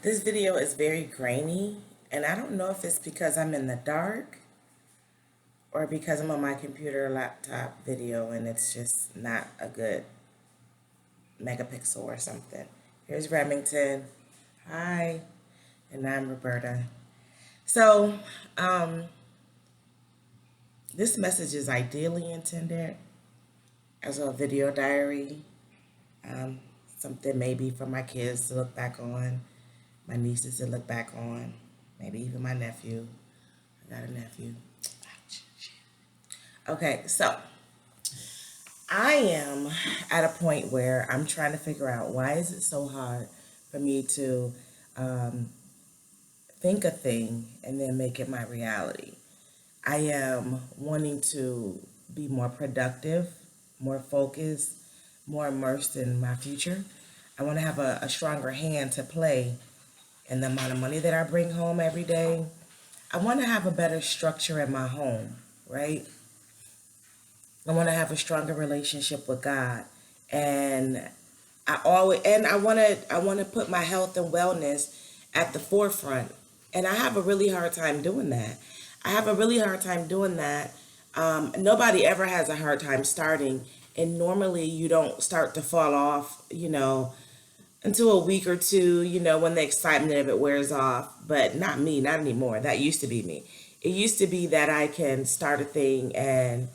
This video is very grainy, and I don't know if it's because I'm in the dark or because I'm on my computer or laptop video and it's just not a good megapixel or something. Here's Remington. Hi. And I'm Roberta. So, um, this message is ideally intended as a video diary, um, something maybe for my kids to look back on, my nieces to look back on, maybe even my nephew. I got a nephew. Okay, so I am at a point where I'm trying to figure out why is it so hard for me to um, think a thing and then make it my reality. I am wanting to be more productive, more focused, more immersed in my future. I want to have a stronger hand to play in the amount of money that I bring home every day. I want to have a better structure in my home, right? I want to have a stronger relationship with God, and I want to put my health and wellness at the forefront, and I have a really hard time doing that. I have a really hard time doing that. Nobody ever has a hard time starting, and normally you don't start to fall off, until a week or two, when the excitement of it wears off. But not me, not anymore. That used to be me. It used to be that I can start a thing and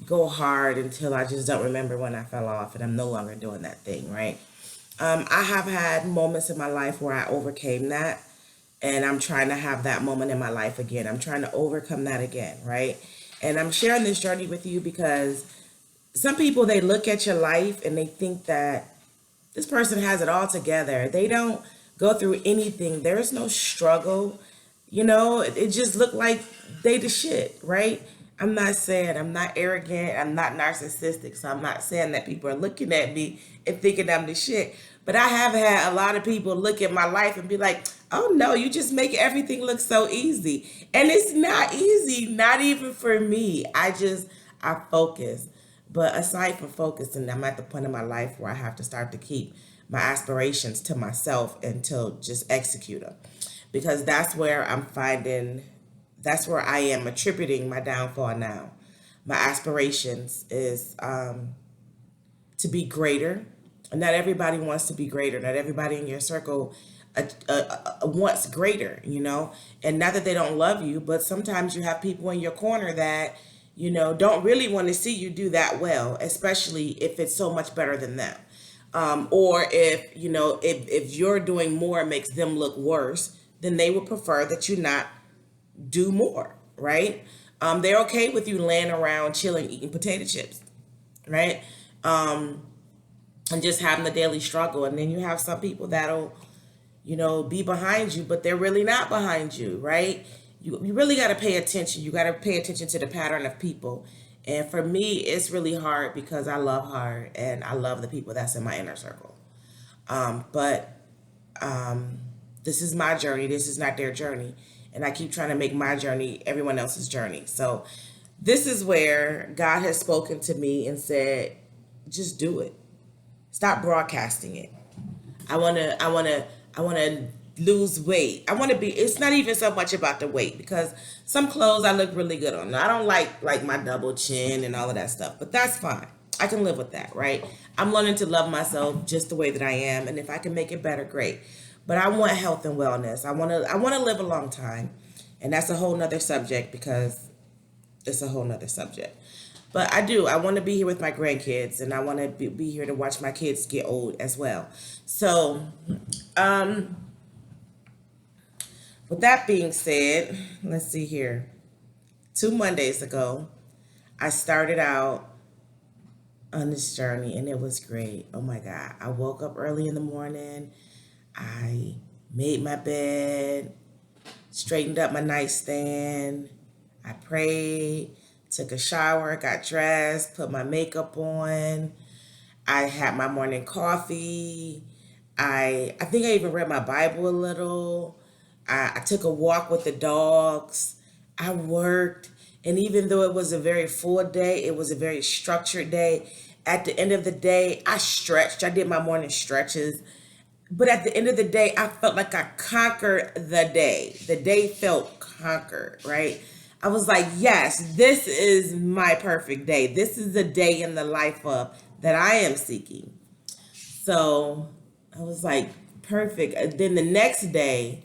go hard until I just don't remember when I fell off and I'm no longer doing that thing, right? I have had moments in my life where I overcame that, and I'm trying to have that moment in my life again. I'm trying to overcome that again, right? And I'm sharing this journey with you because some people, they look at your life and they think that this person has it all together. They don't go through anything. There's no struggle. It just looked like they the shit, right? I'm not saying I'm not arrogant. I'm not narcissistic. So I'm not saying that people are looking at me and thinking I'm the shit. But I have had a lot of people look at my life and be like, oh no, you just make everything look so easy. And it's not easy, not even for me. I focus. But aside from focusing, I'm at the point in my life where I have to start to keep my aspirations to myself and to just execute them. Because that's where I am attributing my downfall now. My aspirations is to be greater. Not everybody wants to be greater. Not everybody in your circle wants greater, And not that they don't love you, but sometimes you have people in your corner that, don't really want to see you do that well, especially if it's so much better than them. Or if, if you're doing more it makes them look worse, then they would prefer that you not do more, right? They're okay with you laying around chilling, eating potato chips, right? And just having the daily struggle. And then you have some people that'll, be behind you, but they're really not behind you, right? You really got to pay attention. You got to pay attention to the pattern of people. And for me, it's really hard because I love hard and I love the people that's in my inner circle. But this is my journey. This is not their journey. And I keep trying to make my journey everyone else's journey. So this is where God has spoken to me and said, just do it. Stop broadcasting it. I want to lose weight. I want to be, it's not even so much about the weight because some clothes I look really good on. I don't like my double chin and all of that stuff, but that's fine. I can live with that, right? I'm learning to love myself just the way that I am, and if I can make it better, great. But I want health and wellness. I want to live a long time, and that's a whole nother subject because it's a whole nother subject. But I do. I want to be here with my grandkids, and I want to be here to watch my kids get old as well. So, um, with that being said, let's see here. 2 Mondays ago, I started out on this journey, and it was great. Oh my God. I woke up early in the morning. I made my bed, straightened up my nightstand. I prayed, took a shower, got dressed, put my makeup on. I had my morning coffee. I think I even read my Bible a little. I took a walk with the dogs. I worked. And even though it was a very full day, it was a very structured day. At the end of the day, I stretched. I did my morning stretches. But at the end of the day, I felt like I conquered the day. The day felt conquered, right? I was like, yes, this is my perfect day. This is the day in the life of that I am seeking. So I was like, perfect. And then the next day,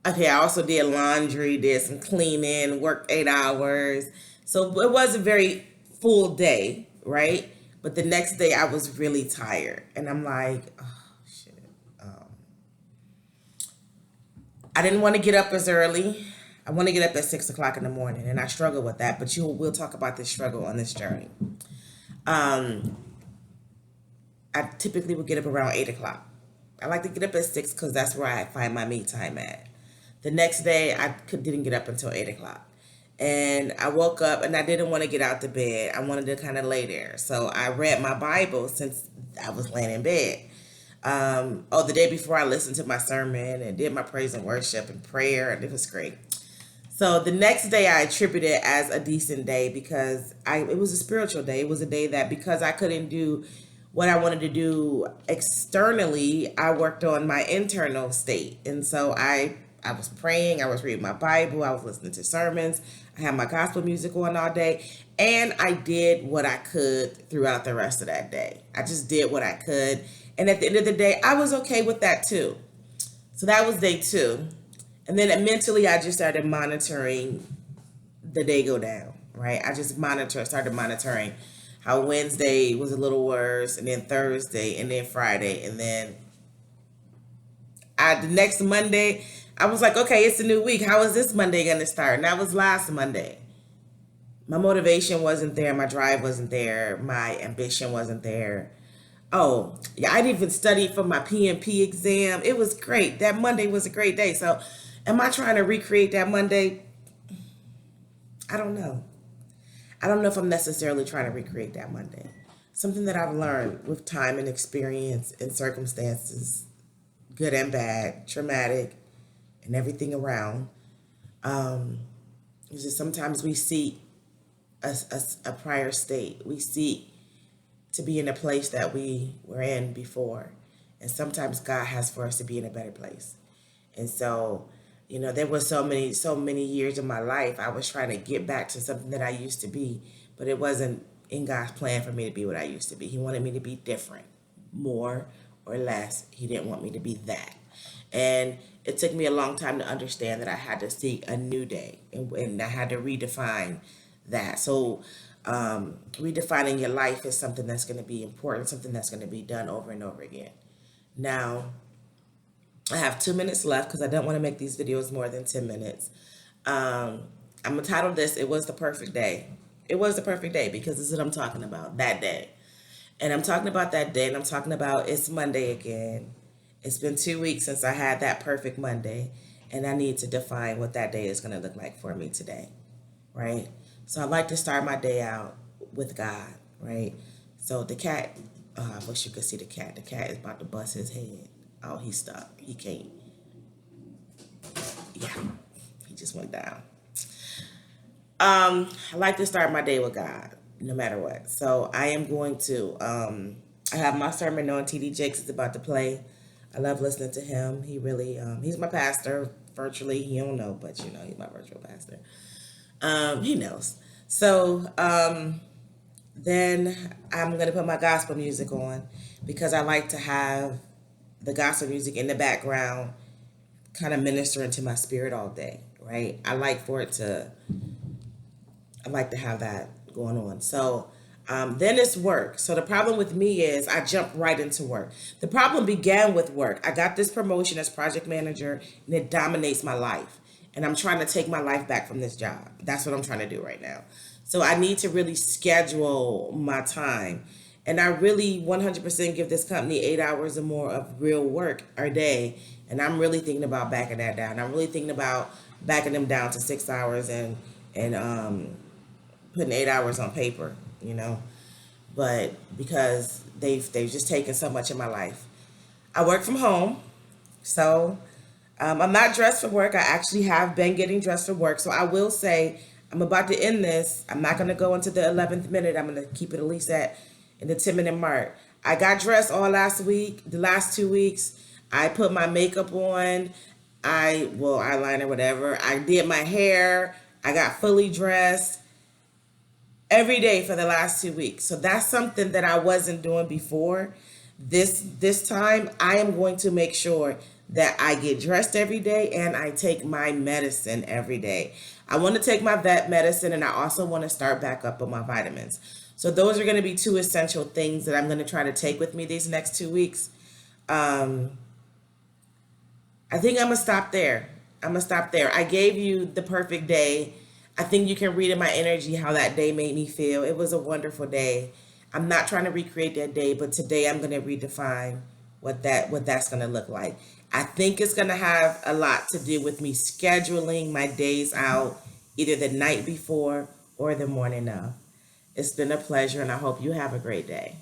okay, I also did laundry, did some cleaning, worked 8 hours. So it was a very full day, right? But the next day I was really tired. And I'm like, oh, shit. I didn't want to get up as early. I want to get up at 6 o'clock in the morning, and I struggle with that. But we'll talk about this struggle on this journey. Um, I typically would get up around 8 o'clock. I like to get up at 6 because that's where I find my me time at. The next day, didn't get up until 8 o'clock. And I woke up and I didn't want to get out the bed. I wanted to kind of lay there. So I read my Bible since I was laying in bed. The day before I listened to my sermon and did my praise and worship and prayer, and it was great. So the next day I attribute it as a decent day because it was a spiritual day. It was a day that because I couldn't do what I wanted to do externally, I worked on my internal state. And so I was praying, I was reading my Bible, I was listening to sermons, I had my gospel music on all day, and I did what I could throughout the rest of that day. I just did what I could. And at the end of the day, I was okay with that too. So that was day 2. And then mentally, I just started monitoring the day go down, right? I just started monitoring how Wednesday was a little worse, and then Thursday, and then Friday, and then the next Monday, I was like, okay, it's a new week. How is this Monday going to start? And that was last Monday. My motivation wasn't there. My drive wasn't there. My ambition wasn't there. Oh, yeah, I didn't even study for my PMP exam. It was great. That Monday was a great day. So, am I trying to recreate that Monday? I don't know. I don't know if I'm necessarily trying to recreate that Monday. Something that I've learned with time and experience and circumstances, good and bad, traumatic, and everything around, is that sometimes we seek a prior state. We seek to be in a place that we were in before. And sometimes God has for us to be in a better place. And so, there were so many years of my life I was trying to get back to something that I used to be, but it wasn't in God's plan for me to be what I used to be. He wanted me to be different, more or less. He didn't want me to be that. And it took me a long time to understand that I had to seek a new day, and I had to redefine that. So, redefining your life is something that's going to be important, something that's going to be done over and over again. Now, I have 2 minutes left because I don't want to make these videos more than 10 minutes. I'm going to title this, It Was the Perfect Day. It was the perfect day because this is what I'm talking about, that day. And I'm talking about that day, and I'm talking about it's Monday again. It's been 2 weeks since I had that perfect Monday, and I need to define what that day is going to look like for me today, right? So I like to start my day out with God, right? So the cat, I wish you could see the cat. The cat is about to bust his head. Oh, he's stuck. He can't. Yeah, he just went down. I like to start my day with God, no matter what. So I am going to. I have my sermon on. TD Jakes is about to play. I love listening to him. He really. He's my pastor virtually. He don't know, but he's my virtual pastor. He knows. So then I'm gonna put my gospel music on because I like to have the gospel music in the background, kind of ministering to my spirit all day. Right? I like to have that going on. So then it's work. So the problem with me is I jump right into work. The problem began with work. I got this promotion as project manager, and it dominates my life. And I'm trying to take my life back from this job. That's what I'm trying to do right now. So I need to really schedule my time. And I really 100% give this company 8 hours or more of real work a day. And I'm really thinking about backing that down. I'm really thinking about backing them down to 6 hours and putting 8 hours on paper, But because they've just taken so much of my life. I work from home, so I'm not dressed for work. I actually have been getting dressed for work. So I will say I'm about to end this. I'm not going to go into the 11th minute. I'm going to keep it at least in the 10-minute mark. I got dressed all last week, the last 2 weeks. I put my makeup on. Well, eyeliner, whatever. I did my hair. I got fully dressed every day for the last 2 weeks. So that's something that I wasn't doing before. This time I am going to make sure that I get dressed every day and I take my medicine every day. I want to take my vet medicine and I also want to start back up on my vitamins. So those are going to be two essential things that I'm going to try to take with me these next 2 weeks. Um, I think I'm gonna stop there. I'm gonna stop there. I gave you the perfect day. I think you can read in my energy how that day made me feel. It was a wonderful day. I'm not trying to recreate that day, but today I'm gonna redefine what that's gonna look like. I think it's gonna have a lot to do with me scheduling my days out either the night before or the morning of. It's been a pleasure, and I hope you have a great day.